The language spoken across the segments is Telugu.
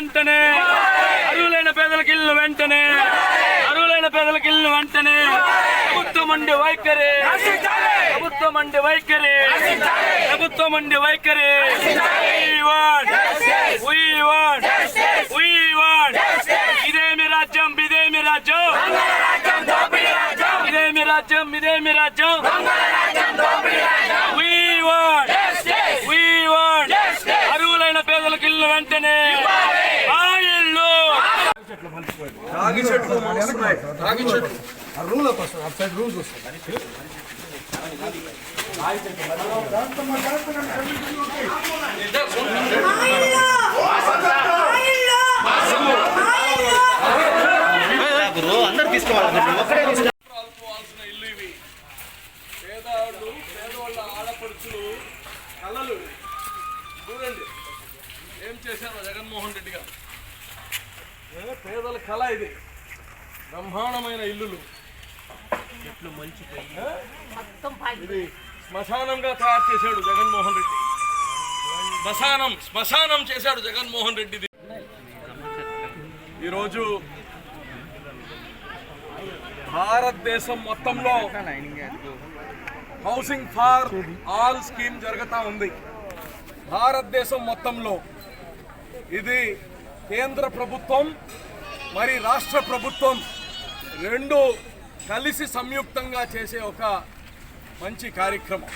వెంటనే అర్హులైన పేదలకు ఇల్లు వెంటనే అర్హులైన పేదలకు ఇల్లు వెంటనే ప్రభుత్వం అండి వైఖరి ప్రభుత్వం అండి వైఖరి ప్రభుత్వం అండి వైఖరి ఇదేమి రాజ్యం ఇదేమి రాజ్యం ఇదేమి రాజ్యం ఇదేమి రాజ్యం అర్హులైన పేదలకు ఇల్లు వెంటనే ఆ ఇల్లు రాగి చెట్లు రాగి చెట్లు రూల్ వస్తుంది అటు సైడ్ రూల్స్ వస్తాయి అందరు తీసుకోవాలి ఇల్లు ఇవి పేదవాళ్ళ ఆడపడుచులు కళలు చూడండి ఏం చేశారో జగన్మోహన్ రెడ్డి గారు. పేదల కళ ఇది. బ్రహ్మాండమైన ఇల్లులు ఇది శ్మశానంగా తయారు చేశాడు జగన్మోహన్ రెడ్డి. శ్మశానం చేశాడు జగన్మోహన్ రెడ్డి. ఈరోజు భారతదేశం మొత్తంలో హౌసింగ్ ఫార్ ఆల్ స్కీమ్ జరుగుతూ ఉంది. భారతదేశం మొత్తంలో ఇది కేంద్ర ప్రభుత్వం మరి రాష్ట్ర ప్రభుత్వం రెండు కలిసి సంయుక్తంగా చేసే ఒక మంచి కార్యక్రమం.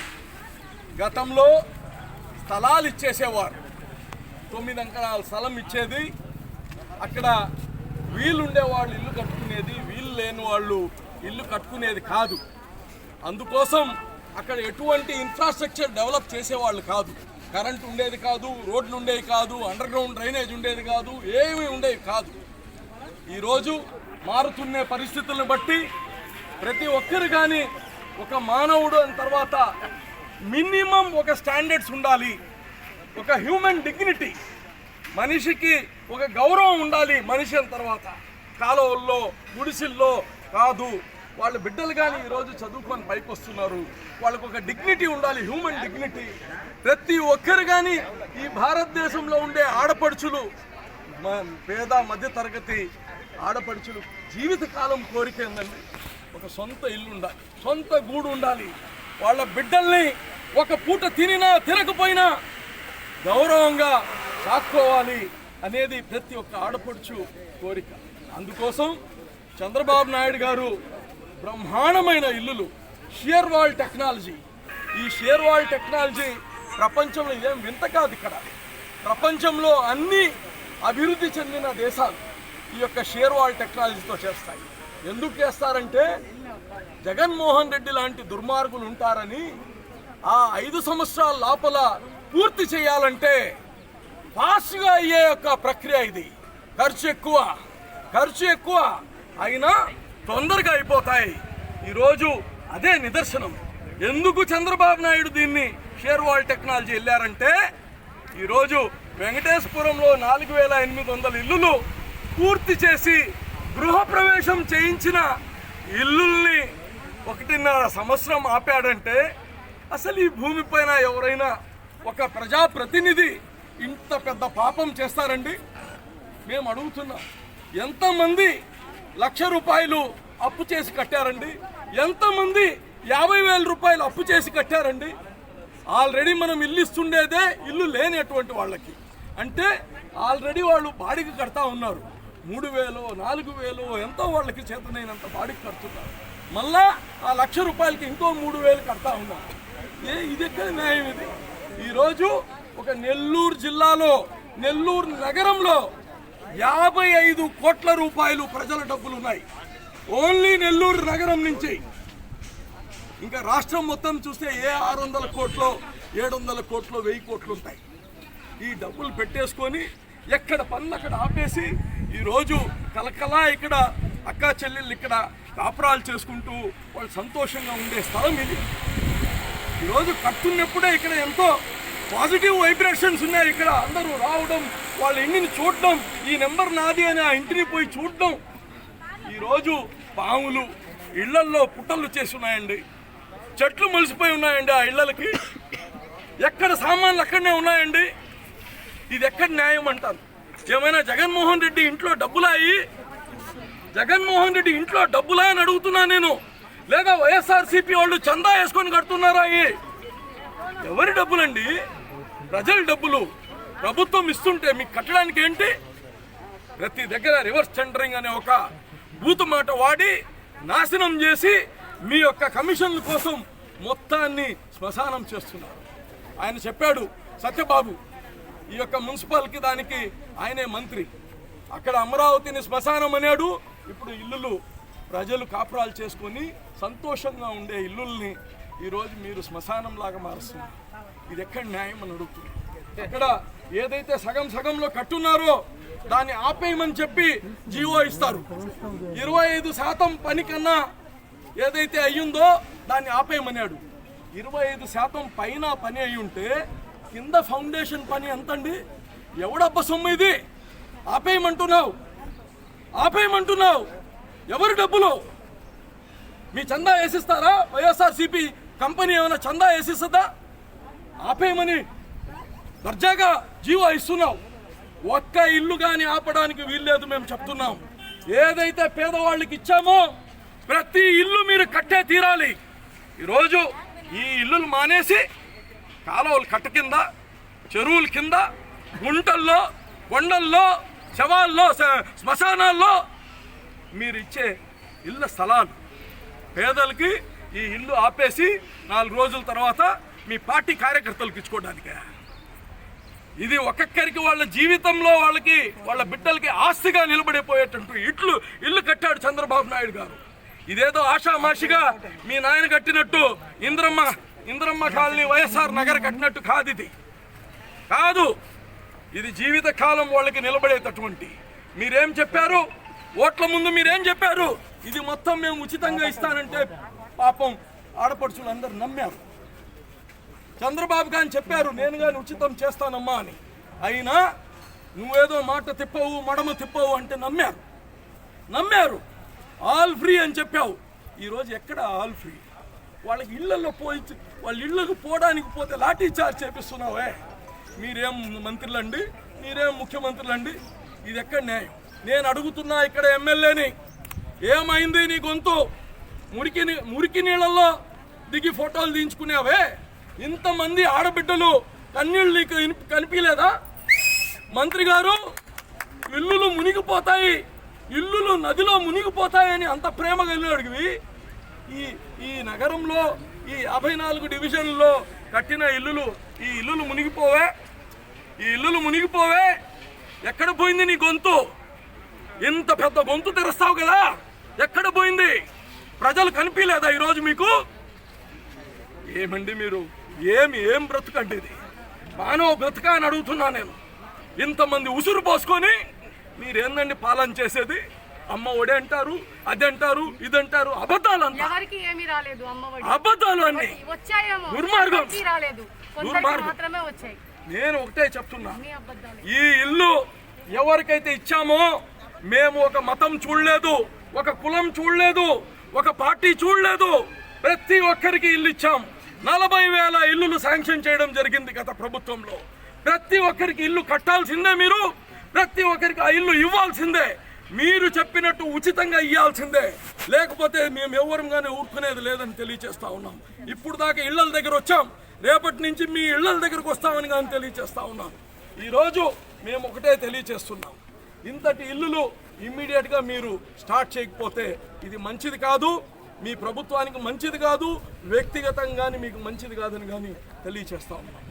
గతంలో స్థలాలు ఇచ్చేసేవారు, 9 ఎకరాల స్థలం ఇచ్చేది, అక్కడ వీలుండేవాళ్ళు ఇల్లు కట్టుకునేది, వీలు లేని వాళ్ళు ఇల్లు కట్టుకునేది కాదు. అందుకోసం అక్కడ ఎటువంటి ఇన్ఫ్రాస్ట్రక్చర్ డెవలప్ చేసేవాళ్ళు కాదు. కరెంట్ ఉండేది కాదు, రోడ్లు ఉండేవి కాదు, అండర్ గ్రౌండ్ డ్రైనేజ్ ఉండేది కాదు, ఏమీ ఉండేవి కాదు. ఈరోజు మారుతున్న పరిస్థితులను బట్టి ప్రతి ఒక్కరు కానీ ఒక మానవుడు అన్న తర్వాత మినిమం ఒక స్టాండర్డ్స్ ఉండాలి, ఒక హ్యూమన్ డిగ్నిటీ, మనిషికి ఒక గౌరవం ఉండాలి. మనిషి అన్న తర్వాత కాలువల్లో గుడిసిల్లో కాదు. వాళ్ళ బిడ్డలు కానీ ఈరోజు చదువుకొని పైకి వస్తున్నారు, వాళ్ళకు ఒక డిగ్నిటీ ఉండాలి, హ్యూమన్ డిగ్నిటీ. ప్రతి ఒక్కరు కానీ ఈ భారతదేశంలో ఉండే ఆడపడుచులు, పేద మధ్యతరగతి ఆడపడుచులు జీవితకాలం కోరిక ఏందండి, ఒక సొంత ఇల్లు ఉండాలి, సొంత గూడు ఉండాలి. వాళ్ళ బిడ్డల్ని ఒక పూట తినినా తినకపోయినా గౌరవంగా సాక్కోవాలి అనేది ప్రతి ఒక్క ఆడపడుచు కోరిక. అందుకోసం చంద్రబాబు నాయుడు గారు బ్రహ్మాండమైన ఇల్లులు, షియర్ వాల్ టెక్నాలజీ. ఈ షియర్ వాల్ టెక్నాలజీ ప్రపంచంలో ఇదేం వింత కాదు. ఇక్కడ ప్రపంచంలో అన్ని అభివృద్ధి చెందిన దేశాలు ఈ యొక్క షియర్ వాల్ టెక్నాలజీతో చేస్తాయి. ఎందుకు చేస్తారంటే జగన్మోహన్ రెడ్డి లాంటి దుర్మార్గులు ఉంటారని. ఆ 5 సంవత్సరాల లోపల పూర్తి చేయాలంటే ఫాస్ట్గా అయ్యే యొక్క ప్రక్రియ ఇది. ఖర్చు ఎక్కువ అయినా తొందరగా అయిపోతాయి. ఈరోజు అదే నిదర్శనం. ఎందుకు చంద్రబాబు నాయుడు దీన్ని షేర్ వాల్ టెక్నాలజీ వెళ్ళారంటే, ఈరోజు వెంకటేశ్వరంలో 4800 ఇల్లులు పూర్తి చేసి గృహప్రవేశం చేయించిన ఇల్లుల్ని 1.5 సంవత్సరం ఆపాడంటే అసలు ఈ భూమిపైన ఎవరైనా ఒక ప్రజాప్రతినిధి ఇంత పెద్ద పాపం చేస్తారండి? మేము అడుగుతున్నాం. ఎంతమంది ₹1,00,000 అప్పు చేసి కట్టారండి? ఎంతమంది 50,000 రూపాయలు అప్పు చేసి కట్టారండి? ఆల్రెడీ మనం ఇల్లు ఇస్తుండేదే ఇల్లు లేనటువంటి వాళ్ళకి. అంటే ఆల్రెడీ వాళ్ళు బాడిగ కడతా ఉన్నారు. 3,000 4,000 ఎంతో వాళ్ళకి చేతనైనంత బాడిగ కడుతున్నారు. మళ్ళా ఆ ₹1,00,000కి ఇంకో 3,000 కడతా ఉన్నారు. ఇది ఎక్కడ న్యాయం ఇది? ఈరోజు ఒక నెల్లూరు జిల్లాలో, నెల్లూరు నగరంలో 55 కోట్ల రూపాయలు ప్రజల డబ్బులు ఉన్నాయి. ఓన్లీ నెల్లూరు నగరం నుంచి. ఇంకా రాష్ట్రం మొత్తం చూస్తే 600 కోట్లు 700 కోట్లు 1000 కోట్లు ఉంటాయి. ఈ డబ్బులు పెట్టేసుకొని ఎక్కడ పనులు అక్కడ ఆపేసి ఈరోజు కలకలా ఇక్కడ అక్కా చెల్లెళ్ళు ఇక్కడ కాపురాలు చేసుకుంటూ వాళ్ళు సంతోషంగా ఉండే స్థలం ఇది. ఈరోజు కట్టున్నప్పుడే ఇక్కడ ఎంతో పాజిటివ్ వైబ్రేషన్స్ ఉన్నాయి. ఇక్కడ అందరూ రావడం, వాళ్ళ ఇంటిని చూడడం, ఈ నెంబర్ నాది అని ఆ ఇంటిని పోయి చూడడం. ఈరోజు పాములు ఇళ్లల్లో పుట్టలు చేస్తున్నాయండి, చెట్లు మొలిసిపోయి ఉన్నాయండి ఆ ఇళ్లకి. ఎక్కడ సామాన్లు అక్కడనే ఉన్నాయండి. ఇది ఎక్కడ న్యాయం అంటారు? ఏమైనా జగన్మోహన్ రెడ్డి ఇంట్లో డబ్బులా అయ్యి జగన్మోహన్ రెడ్డి ఇంట్లో డబ్బులా అని అడుగుతున్నా నేను, లేదా వైఎస్ఆర్సీపీ వాళ్ళు చందా వేసుకొని కడుతున్నారా? ఎవరి డబ్బులండి? ప్రజల డబ్బులు ప్రభుత్వం ఇస్తుంటే మీకు కట్టడానికి ఏంటి? ప్రతి దగ్గర రివర్స్ టెండరింగ్ అనే ఒక బూతు మాట వాడి నాశనం చేసి మీ యొక్క కమిషన్ల కోసం మొత్తాన్ని శ్మశానం చేస్తున్నారు. ఆయన చెప్పాడు సత్యబాబు, ఈ యొక్క మున్సిపాలిటీ దానికి ఆయనే మంత్రి, అక్కడ అమరావతిని శ్మశానం అన్నాడు. ఇప్పుడు ఇల్లులు ప్రజలు కాపురాలు చేసుకొని సంతోషంగా ఉండే ఇల్లుల్ని ఈరోజు మీరు శ్మశానం లాగా మారుస్తున్నారు. ఇది ఎక్కడ న్యాయం అని అడుగుతున్నారు. అక్కడ ఏదైతే సగం సగంలో కట్టున్నారో దాన్ని ఆపేయమని చెప్పి జీవో ఇస్తారు. 25% పని కన్నా ఏదైతే అయ్యిందో దాన్ని ఆపేయమన్నాడు. 25% పైన పని అయి ఉంటే కింద ఫౌండేషన్ పని ఎంతండి? ఎవడబ్బ సొమ్ము ఇది? ఆపేయమంటున్నావు. ఎవరి డబ్బులు? మీ చందా వేసిస్తారా? వైఎస్ఆర్సీపీ కంపెనీ ఏమైనా చందా వేసిస్తుందా? ఆపేయమని దర్జాగా జీవో ఇస్తున్నావు. ఒక్క ఇల్లు కానీ ఆపడానికి వీల్లేదు. మేము చెప్తున్నాం, ఏదైతే పేదవాళ్ళకి ఇచ్చామో ప్రతి ఇల్లు మీరు కట్టే తీరాలి. ఈరోజు ఈ ఇల్లులు మానేసి కాలువలు కట్ట కింద, చెరువుల కింద, గుంటల్లో, కొండల్లో, శవాల్లో, శ్మశానాల్లో మీరు ఇచ్చే ఇళ్ళ స్థలాలు పేదలకి ఈ ఇల్లు ఆపేసి 4 రోజుల తర్వాత మీ పార్టీ కార్యకర్తలకు ఇచ్చుకోవడానికే. ఇది ఒక్కొక్కరికి వాళ్ళ జీవితంలో వాళ్ళ బిడ్డలకి ఆస్తిగా నిలబడిపోయేటట్టు ఇల్లు కట్టాడు చంద్రబాబు నాయుడు గారు. ఇదేదో ఆషామాషిగా మీ నాయన కట్టినట్టు ఇంద్రమ్మ కాలనీ వైఎస్ఆర్ నగర్ కట్టినట్టు కాదు. ఇది జీవిత కాలం వాళ్ళకి నిలబడేటటువంటి. మీరేం చెప్పారు ఓట్ల ముందు? మీరేం చెప్పారు? ఇది మొత్తం మేము ఉచితంగా ఇస్తానంటే పాపం ఆడపడుచులు అందరు నమ్మారు. చంద్రబాబు గాని చెప్పారు నేను కానీ ఉచితం చేస్తానమ్మా అని. అయినా నువ్వేదో మాట తిప్పవు, మడమ తిప్పవు అంటే నమ్మారు. ఆల్ ఫ్రీ అని చెప్పావు. ఈరోజు ఎక్కడ ఆల్ ఫ్రీ? వాళ్ళకి ఇళ్లలో వాళ్ళ ఇళ్లకు పోవడానికి పోతే లాఠీ చార్జ్ చేపిస్తున్నావే. మీరేం మంత్రులండి? మీరేం ముఖ్యమంత్రులండి? ఇది ఎక్కడ న్యాయం? నేను అడుగుతున్నా ఇక్కడ ఎమ్మెల్యేని, ఏమైంది నీ గొంతు? మురికి నీళ్ళల్లో దిగి ఫోటోలు తీయించుకునేవే. ఇంతమంది ఆడబిడ్డలు కన్నీళ్ళు నీకు కనిపించలేదా? మంత్రి గారు, ఇల్లులు మునిగిపోతాయి, ఇల్లులు నదిలో మునిగిపోతాయని అంత ప్రేమ కలిగినవి. ఈ నగరంలో ఈ 54 డివిజన్లలో కట్టిన ఈ ఇల్లులు మునిగిపోవే. ఎక్కడ పోయింది నీ గొంతు? ఇంత పెద్ద గొంతు తెరుస్తావు కదా, ఎక్కడ పోయింది? ప్రజలు కనిపించలేదా ఈరోజు మీకు? ఏమండి మీరు ఏం బ్రతుకండి ఇది? మానవ బ్రతుక అని అడుగుతున్నా నేను. ఇంతమంది ఉసురు పోసుకొని మీరేందండి పాలన చేసేది? అమ్మ ఒడి అంటారు, అదంటారు, ఇదంటారు. అబద్ధాలు అంతా. అబద్ధాలు అన్ని. దుర్మార్గం. నేను ఒకటే చెప్తున్నా, ఈ ఇల్లు ఎవరికైతే ఇచ్చామో మేము ఒక మతం చూడలేదు, ఒక కులం చూడలేదు, ఒక పార్టీ చూడలేదు. ప్రతి ఒక్కరికి ఇల్లు ఇచ్చాం. 40,000 ఇల్లులు శాంక్షన్ చేయడం జరిగింది గత ప్రభుత్వంలో. ప్రతి ఒక్కరికి ఇల్లు కట్టాల్సిందే. మీరు ప్రతి ఒక్కరికి ఆ ఇల్లు ఇవ్వాల్సిందే. మీరు చెప్పినట్టు ఉచితంగా ఇవ్వాల్సిందే. లేకపోతే మేము ఎవరంగానే ఊరుకునేది లేదని తెలియచేస్తా ఉన్నాం. ఇప్పుడు దాకా ఇళ్ల దగ్గర వచ్చాం, రేపటి నుంచి మీ ఇళ్ల దగ్గరకు వస్తామని కానీ తెలియచేస్తా ఉన్నాం. ఈరోజు మేము ఒకటే తెలియచేస్తున్నాం, ఇంతటి ఇల్లులు ఇమ్మీడియట్గా మీరు స్టార్ట్ చేయకపోతే ఇది మంచిది కాదు, మీ ప్రభుత్వానికి మంచిది కాదు, వ్యక్తిగతంగాని మీకు మంచిది కాదని కానీ తెలియచేస్తా ఉన్నాం.